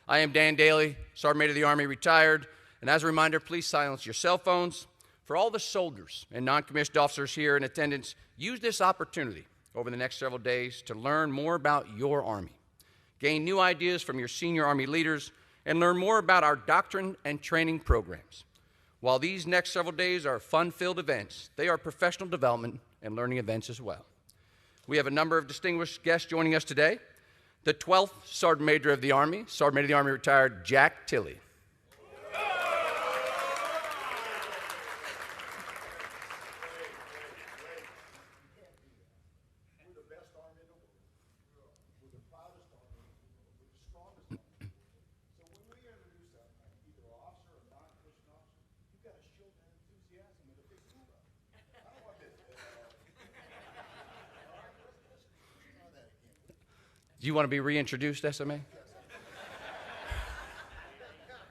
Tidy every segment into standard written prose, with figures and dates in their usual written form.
I am Dan Daly, Sergeant Major of the Army, retired, and as a reminder, please silence your cell phones. For all the soldiers and non-commissioned officers here in attendance, use this opportunity over the next several days to learn more about your Army, gain new ideas from your senior Army leaders, and learn more about our doctrine and training programs. While these next several days are fun-filled events, they are professional development and learning events as well. We have a number of distinguished guests joining us today. The 12th Sergeant Major of the Army, Sergeant Major of the Army retired Jack Tilley. Do you want to be reintroduced, SMA?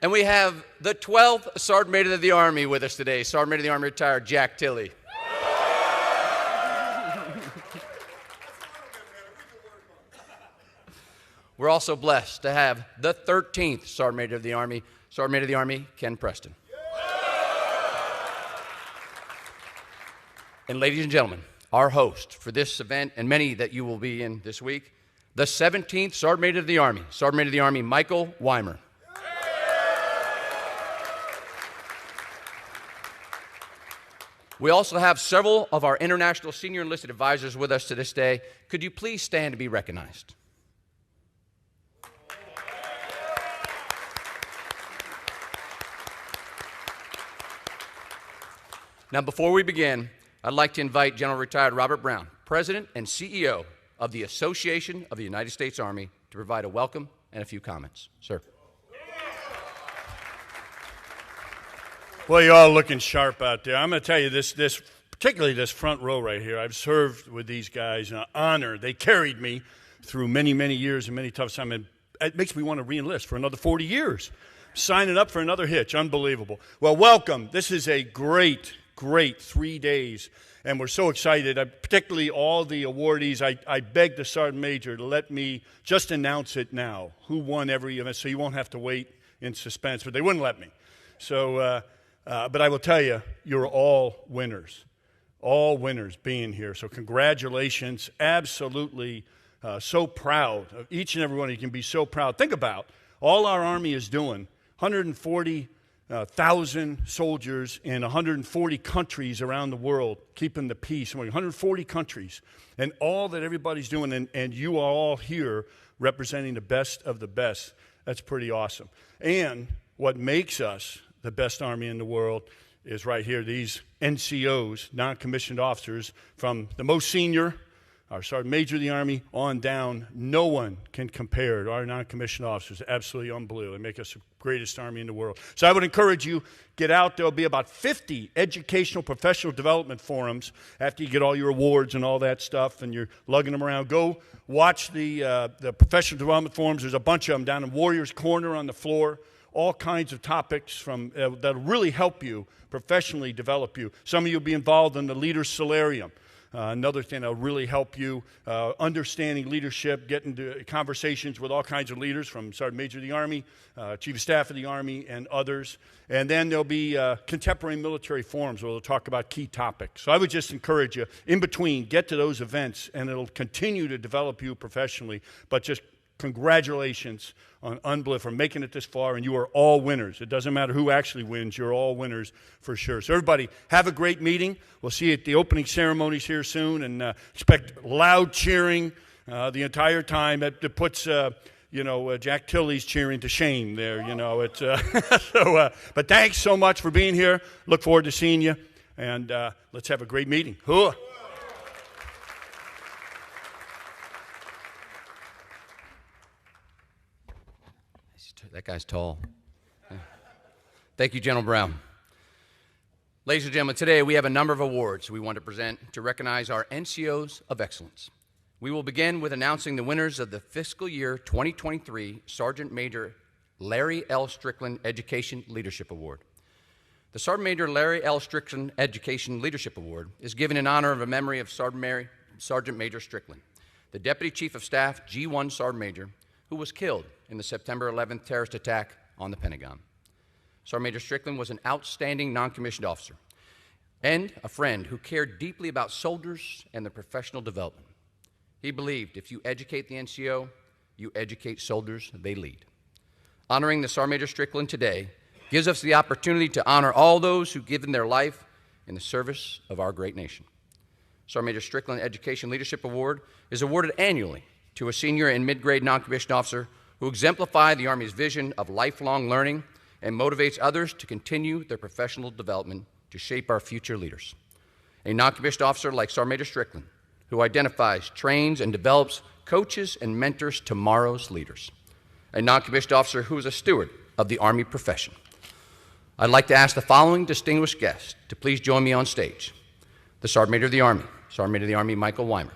And we have the 12th Sergeant Major of the Army with us today, Sergeant Major of the Army retired Jack Tilley. We're also blessed to have the 13th Sergeant Major of the Army, Sergeant Major of the Army Ken Preston. And ladies and gentlemen, our host for this event and many that you will be in this week, the 17th Sergeant Major of the Army, Sergeant Major of the Army Michael Weimer. We also have several of our international senior enlisted advisors with us to this day. Could you please stand to be recognized? Now, before we begin, I'd like to invite General Retired Robert Brown, President and CEO of the Association of the United States Army, to provide a welcome and a few comments. Sir. Well, you're all looking sharp out there. I'm going to tell you this, particularly this front row right here. I've served with these guys, an honor. They carried me through many, many years and many tough times. And it makes me want to re-enlist for another 40 years. Signing up for another hitch. Unbelievable. Well, welcome. This is a great 3 days. And we're so excited, particularly all the awardees. I begged the Sergeant Major to let me just announce it now, who won every event, so you won't have to wait in suspense. But they wouldn't let me. So, but I will tell you, you're all winners being here. So congratulations, absolutely so proud of each and every one of you. Can be so proud. Think about all our Army is doing, 140,000 soldiers in 140 countries around the world, keeping the peace. 140 countries, and all that everybody's doing, and you are all here representing the best of the best. That's pretty awesome. And what makes us the best Army in the world is right here, these NCOs, non-commissioned officers, from the most senior, our Sergeant Major of the Army, on down. No one can compare to our non-commissioned officers. Absolutely unbelievable. They make us the greatest Army in the world. So I would encourage you, get out. There'll be about 50 educational professional development forums after you get all your awards and all that stuff, and you're lugging them around. Go watch the professional development forums. There's a bunch of them down in Warrior's Corner on the floor. All kinds of topics from that'll really help you professionally develop you. Some of you will be involved in the Leaders Solarium. Another thing that'll really help you understanding leadership, getting to conversations with all kinds of leaders, from Sergeant Major of the Army, Chief of Staff of the Army, and others. And then there'll be contemporary military forums where they'll talk about key topics. So I would just encourage you, in between, get to those events, and it'll continue to develop you professionally. But just congratulations on unbelievable for making it this far, and you are all winners. It doesn't matter who actually wins, you're all winners for sure. So everybody, have a great meeting. We'll see you at the opening ceremonies here soon, and expect loud cheering the entire time. That puts Jack Tilley's cheering to shame there. It's but thanks so much for being here. Look forward to seeing you, and let's have a great meeting. Hooah. That guy's tall. Thank you, General Brown. Ladies and gentlemen, today we have a number of awards we want to present to recognize our NCOs of excellence. We will begin with announcing the winners of the fiscal year 2023 Sergeant Major Larry L. Strickland Education Leadership Award. The Sergeant Major Larry L. Strickland Education Leadership Award is given in honor of a memory of Sergeant Major Strickland, the Deputy Chief of Staff, G1 Sergeant Major, who was killed in the September 11th terrorist attack on the Pentagon. Sergeant Major Strickland was an outstanding non-commissioned officer and a friend who cared deeply about soldiers and their professional development. He believed if you educate the NCO, you educate soldiers they lead. Honoring the Sergeant Major Strickland today gives us the opportunity to honor all those who've given their life in the service of our great nation. Sergeant Major Strickland Education Leadership Award is awarded annually to a senior and mid-grade non-commissioned officer who exemplify the Army's vision of lifelong learning and motivates others to continue their professional development to shape our future leaders. A non-commissioned officer like Sergeant Major Strickland, who identifies, trains, and develops coaches and mentors tomorrow's leaders. A non-commissioned officer who is a steward of the Army profession. I'd like to ask the following distinguished guests to please join me on stage. The Sergeant Major of the Army, Sergeant Major of the Army Michael Weimer.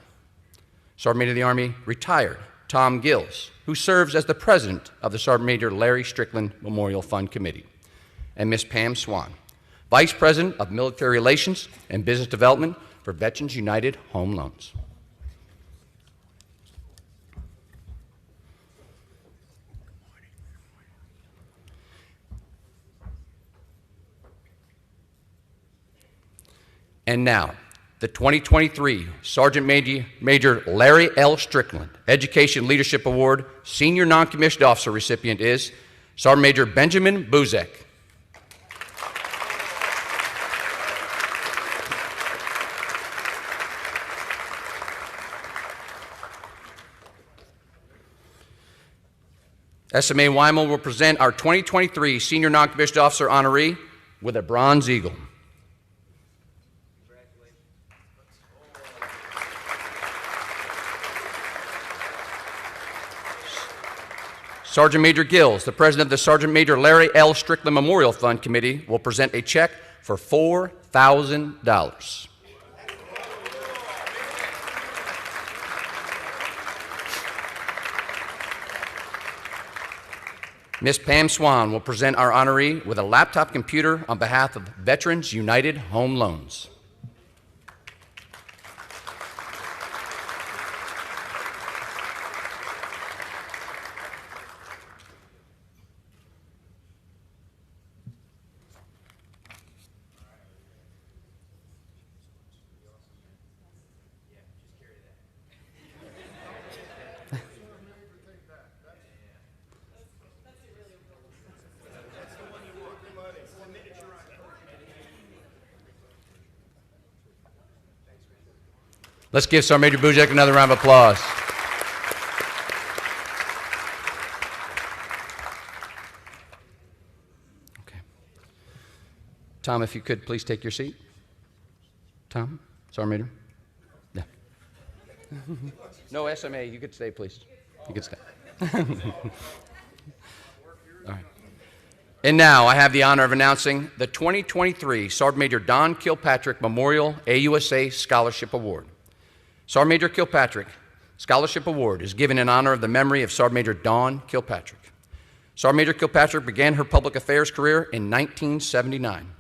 Sergeant Major of the Army retired Tom Gills, who serves as the president of the Sergeant Major Larry Strickland Memorial Fund Committee. And Ms. Pam Swan, Vice President of Military Relations and Business Development for Veterans United Home Loans. And now, the 2023 Sergeant Major Larry L. Strickland Education Leadership Award Senior Non-Commissioned Officer recipient is Sergeant Major Benjamin Buzek. SMA Weimel will present our 2023 Senior Non-Commissioned Officer honoree with a Bronze Eagle. Sergeant Major Gills, the president of the Sergeant Major Larry L. Strickland Memorial Fund Committee, will present a check for $4,000. Ms. Pam Swan will present our honoree with a laptop computer on behalf of Veterans United Home Loans. Let's give Sergeant Major Buzek another round of applause. Okay. Tom, if you could please take your seat. Tom, Sergeant Major. Yeah. No SMA, you could stay, please. You could stay. All right. And now I have the honor of announcing the 2023 Sergeant Major Don Kilpatrick Memorial AUSA Scholarship Award. Sergeant Major Kilpatrick Scholarship Award is given in honor of the memory of Sergeant Major Dawn Kilpatrick. Sergeant Major Kilpatrick began her public affairs career in 1979.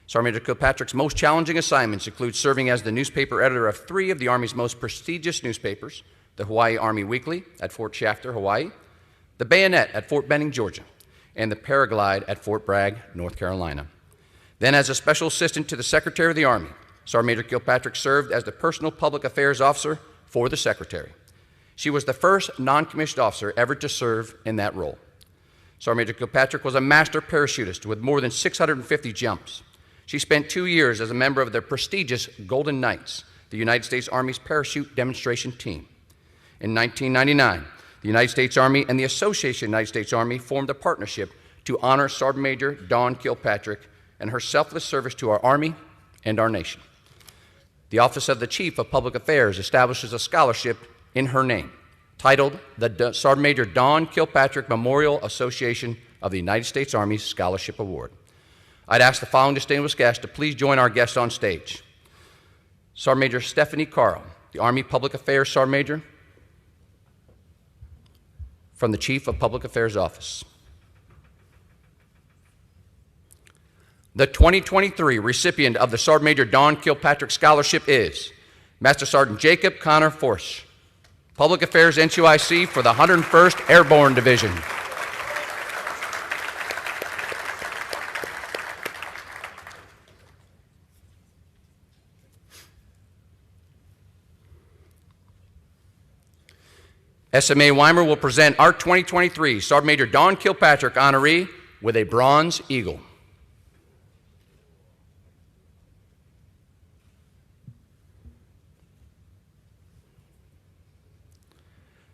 Sergeant Major Kilpatrick's most challenging assignments include serving as the newspaper editor of 3 of the Army's most prestigious newspapers, the Hawaii Army Weekly at Fort Shafter, Hawaii, the Bayonet at Fort Benning, Georgia, and the Paraglide at Fort Bragg, North Carolina. Then as a special assistant to the Secretary of the Army, Sergeant Major Kilpatrick served as the personal public affairs officer for the Secretary. She was the first non-commissioned officer ever to serve in that role. Sergeant Major Kilpatrick was a master parachutist with more than 650 jumps. She spent 2 years as a member of the prestigious Golden Knights, the United States Army's parachute demonstration team. In 1999, the United States Army and the Association of the United States Army formed a partnership to honor Sergeant Major Dawn Kilpatrick and her selfless service to our Army and our nation. The Office of the Chief of Public Affairs establishes a scholarship in her name, titled the Sergeant Major Dawn Kilpatrick Memorial Association of the United States Army Scholarship Award. I'd ask the following distinguished guests to please join our guests on stage. Sergeant Major Stephanie Carl, the Army Public Affairs Sergeant Major from the Chief of Public Affairs Office. The 2023 recipient of the Sergeant Major Dawn Kilpatrick Scholarship is Master Sergeant Jacob Connor Forsch. Public Affairs NCOIC for the 101st Airborne Division. SMA Weimer will present our 2023 Sergeant Major Dawn Kilpatrick honoree with a Bronze Eagle.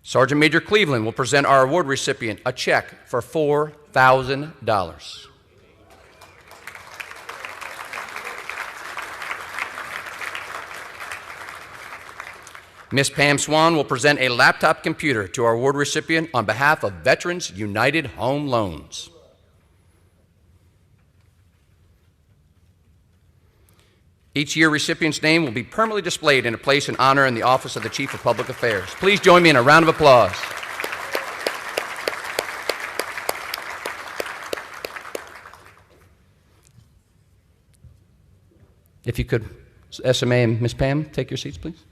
Sergeant Major Cleveland will present our award recipient a check for $4,000. Ms. Pam Swan will present a laptop computer to our award recipient on behalf of Veterans United Home Loans. Each year, recipient's name will be permanently displayed in a place in honor in the Office of the Chief of Public Affairs. Please join me in a round of applause. If you could, SMA and Ms. Pam, take your seats, please.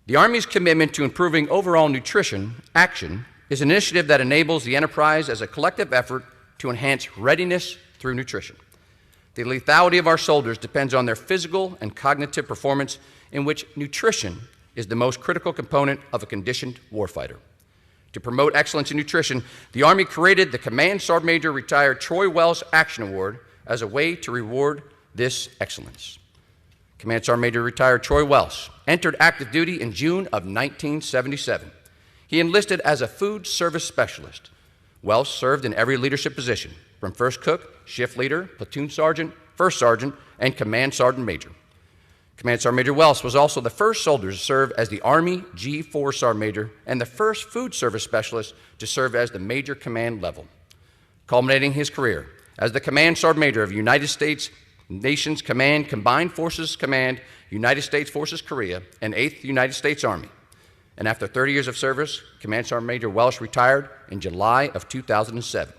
The Army's commitment to improving overall nutrition action is an initiative that enables the enterprise as a collective effort to enhance readiness through nutrition. The lethality of our soldiers depends on their physical and cognitive performance, in which nutrition is the most critical component of a conditioned warfighter. To promote excellence in nutrition, the Army created the Command Sergeant Major Retired Troy Welsh Action Award as a way to reward this excellence. Command Sergeant Major Retired Troy Welsh entered active duty in June of 1977. He enlisted as a food service specialist. Welsh served in every leadership position, from first cook, shift leader, platoon sergeant, first sergeant, and command sergeant major. Command Sergeant Major Welsh was also the first soldier to serve as the Army G4 Sergeant Major and the first food service specialist to serve as the major command level, culminating his career as the Command Sergeant Major of United States Nations Command, Combined Forces Command, United States Forces Korea, and 8th United States Army. And after 30 years of service, Command Sergeant Major Welsh retired in July of 2007.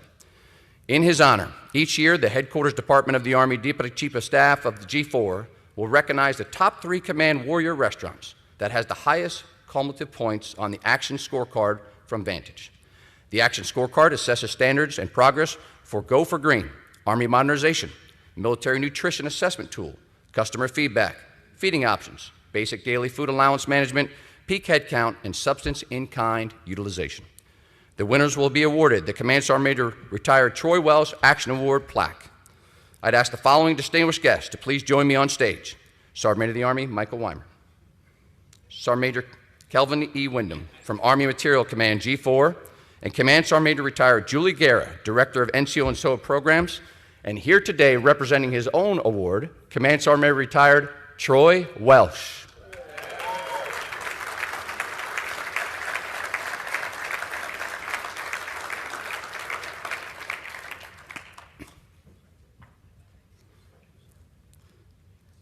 In his honor, each year, the Headquarters Department of the Army Deputy Chief of Staff of the G4 will recognize the top 3 Command Warrior restaurants that has the highest cumulative points on the Action Scorecard from Vantage. The Action Scorecard assesses standards and progress for Go for Green, Army modernization, military nutrition assessment tool, customer feedback, feeding options, basic daily food allowance management, peak headcount, and substance in-kind utilization. The winners will be awarded the Command Sergeant Major Retired Troy Welsh Action Award plaque. I'd ask the following distinguished guests to please join me on stage. Sergeant Major of the Army, Michael Weimer. Sergeant Major Kelvin E. Wyndham from Army Materiel Command G4, and Command Sergeant Major Retired Julie Guerra, Director of NCO and SOA Programs, and here today representing his own award, Command Sergeant Major Retired Troy Welsh.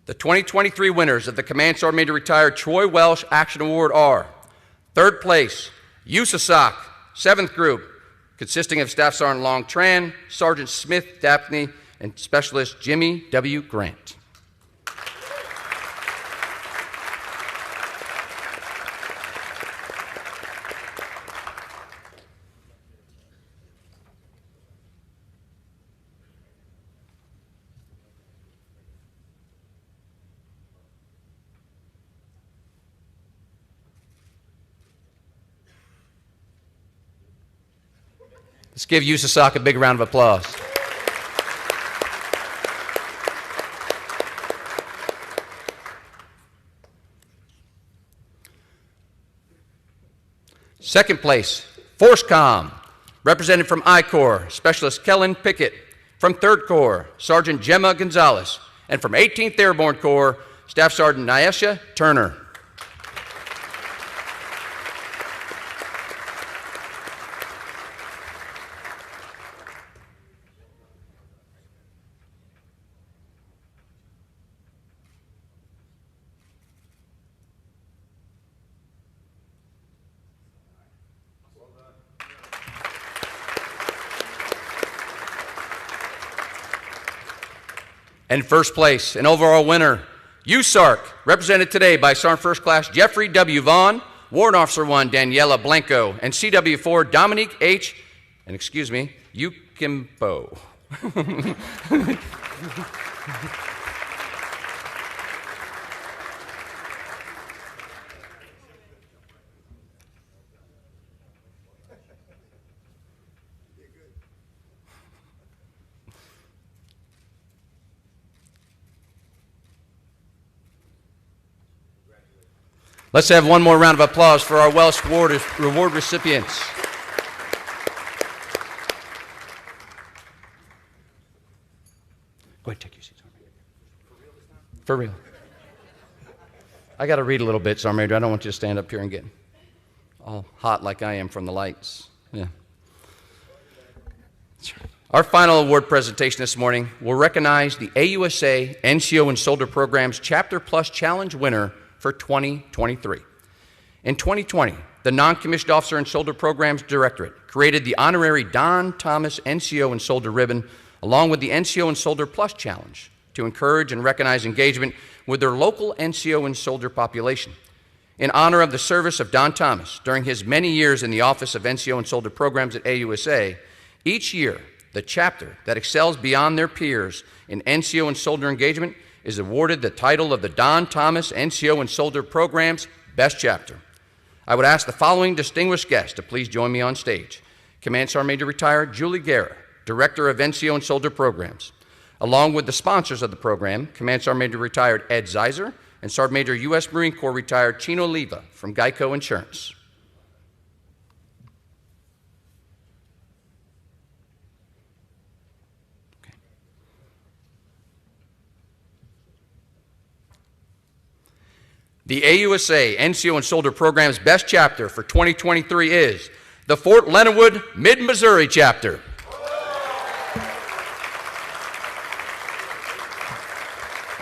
The 2023 winners of the Command Sergeant Major Retired Troy Welsh Action Award are: third place, AUSA 7th Group, consisting of Staff Sergeant Long Tran, Sergeant Smith Daphne, and Specialist Jimmy W. Grant. Let's give USASOC a big round of applause. Second place, ForceCom, represented from I Corps, Specialist Kellen Pickett. From 3rd Corps, Sergeant Gemma Gonzalez. And from 18th Airborne Corps, Staff Sergeant Nyesha Turner. And first place, an overall winner, USARC, represented today by Sergeant First Class Jeffrey W. Vaughn, Warrant Officer 1 Daniela Blanco, and CW4 Dominique H. and Ukimpo. Let's have one more round of applause for our Welsh Reward recipients. Go ahead, take your seats, Sergeant Major. For real. I got to read a little bit, Sergeant Major. I don't want you to stand up here and get all hot like I am from the lights. Yeah. Our final award presentation this morning will recognize the AUSA NCO and Soldier Program's Chapter Plus Challenge winner for 2023. In 2020, the Non-Commissioned Officer and Soldier Programs Directorate created the honorary Don Thomas NCO and Soldier Ribbon along with the NCO and Soldier Plus Challenge to encourage and recognize engagement with their local NCO and soldier population. In honor of the service of Don Thomas during his many years in the Office of NCO and Soldier Programs at AUSA, each year the chapter that excels beyond their peers in NCO and soldier engagement is awarded the title of the Don Thomas NCO and Soldier Program's Best Chapter. I would ask the following distinguished guests to please join me on stage. Command Sergeant Major Retired Julie Guerra, Director of NCO and Soldier Programs. Along with the sponsors of the program, Command Sergeant Major Retired Ed Zeiser and Sergeant Major U.S. Marine Corps Retired Chino Leva from Geico Insurance. The AUSA NCO and Soldier Program's Best Chapter for 2023 is the Fort Leonard Wood Mid-Missouri Chapter.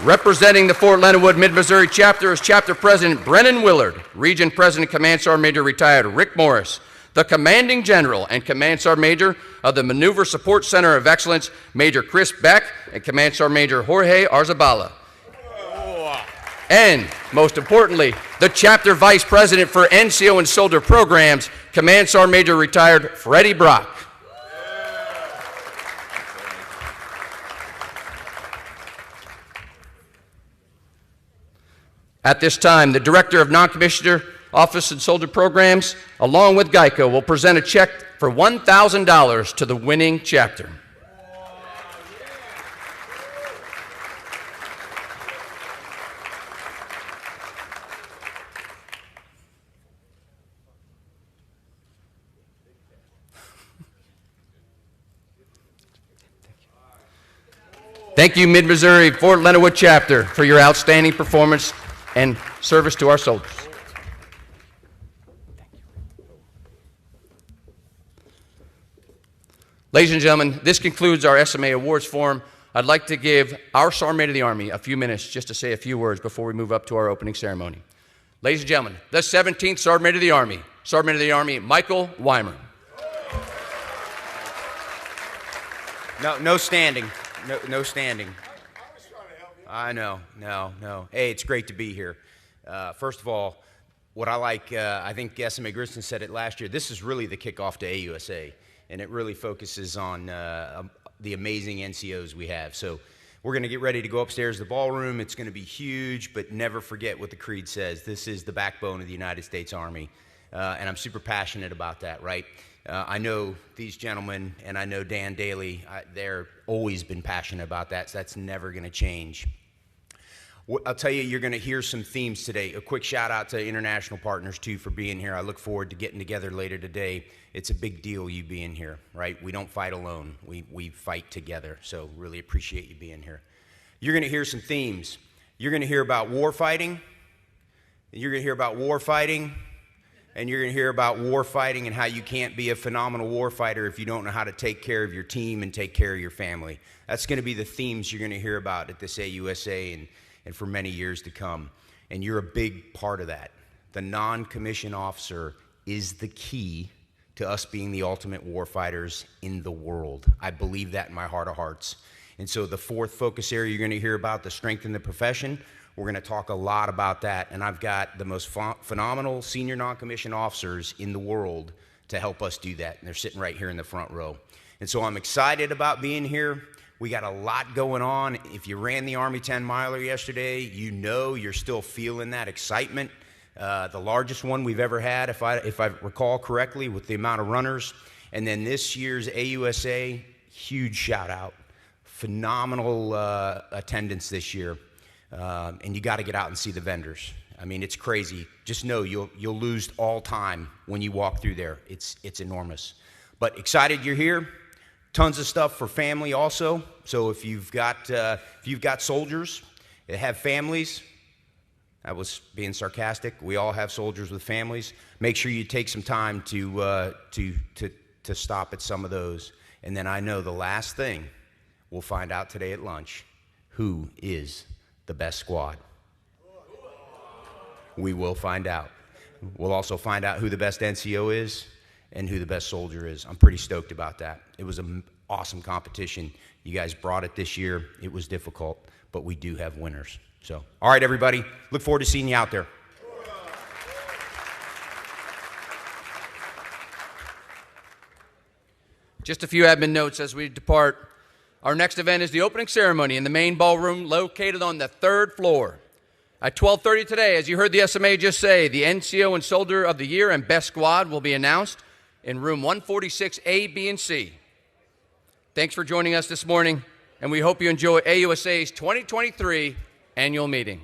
Representing the Fort Leonard Wood Mid-Missouri Chapter is Chapter President Brennan Willard, Region President Command Sergeant Major Retired Rick Morris, the Commanding General and Command Sergeant Major of the Maneuver Support Center of Excellence, Major Chris Beck, and Command Sergeant Major Jorge Arzabala. And, most importantly, the Chapter Vice President for NCO and Soldier Programs, Command Sergeant Major Retired Freddie Brock. At this time, the Director of Non-Commissioner Office and Soldier Programs, along with Geico, will present a check for $1,000 to the winning chapter. Thank you, Mid-Missouri Fort Leonard Wood Chapter, for your outstanding performance and service to our soldiers. Ladies and gentlemen, this concludes our SMA Awards Forum. I'd like to give our Sergeant Major of the Army a few minutes just to say a few words before we move up to our opening ceremony. Ladies and gentlemen, the 17th Sergeant Major of the Army, Sergeant Major of the Army, Michael Weimer. No standing. No standing. I was trying to help you. I know. No. Hey, it's great to be here. First of all, what I like, I think SMA Griston said it last year, this is really the kickoff to AUSA, and it really focuses on the amazing NCOs we have. So we're going to get ready to go upstairs to the ballroom. It's going to be huge, but never forget what the creed says. This is the backbone of the United States Army, and I'm super passionate about that, right? I know these gentlemen, and I know Dan Daly, they're always been passionate about that, so that's never going to change. I'll tell you, you're going to hear some themes today. A quick shout out to international partners, too, for being here. I look forward to getting together later today. It's a big deal, you being here, right? We don't fight alone. We fight together, so really appreciate you being here. You're going to hear some themes. You're going to hear about war fighting. You're going to hear about war fighting. And you're going to hear about war fighting and how you can't be a phenomenal war fighter if you don't know how to take care of your team and take care of your family. That's going to be the themes you're going to hear about at this AUSA and for many years to come. And you're a big part of that. The non-commissioned officer is the key to us being the ultimate war fighters in the world. I believe that in my heart of hearts. And so the fourth focus area you're going to hear about, the strength in the profession, We're going to talk a lot about that, and I've got the most phenomenal senior non-commissioned officers in the world to help us do that, and they're sitting right here in the front row. And so I'm excited about being here. We got a lot going on. If you ran the Army 10-miler yesterday, you know you're still feeling that excitement. The largest one we've ever had, if I recall correctly, with the amount of runners. And then this year's AUSA, huge shout out. Phenomenal attendance this year. And you got to get out and see the vendors. I mean, it's crazy. Just know you'll lose all time when you walk through there. It's enormous. But excited you're here. Tons of stuff for family also. So if you've got soldiers that have families, I was being sarcastic. We all have soldiers with families. Make sure you take some time to stop at some of those. And then I know the last thing we'll find out today at lunch: who is the best squad? We will find out. We'll also find out who the best NCO is and who the best soldier is. I'm pretty stoked about that. It was an awesome competition. You guys brought it this year. It was difficult, but we do have winners. So, all right, everybody. Look forward to seeing you out there. Just a few admin notes as we depart. Our next event is the opening ceremony in the main ballroom located on the 3rd floor. At 12:30 today, as you heard the SMA just say, the NCO and Soldier of the Year and Best Squad will be announced in room 146A, B, and C. Thanks for joining us this morning, and we hope you enjoy AUSA's 2023 annual meeting.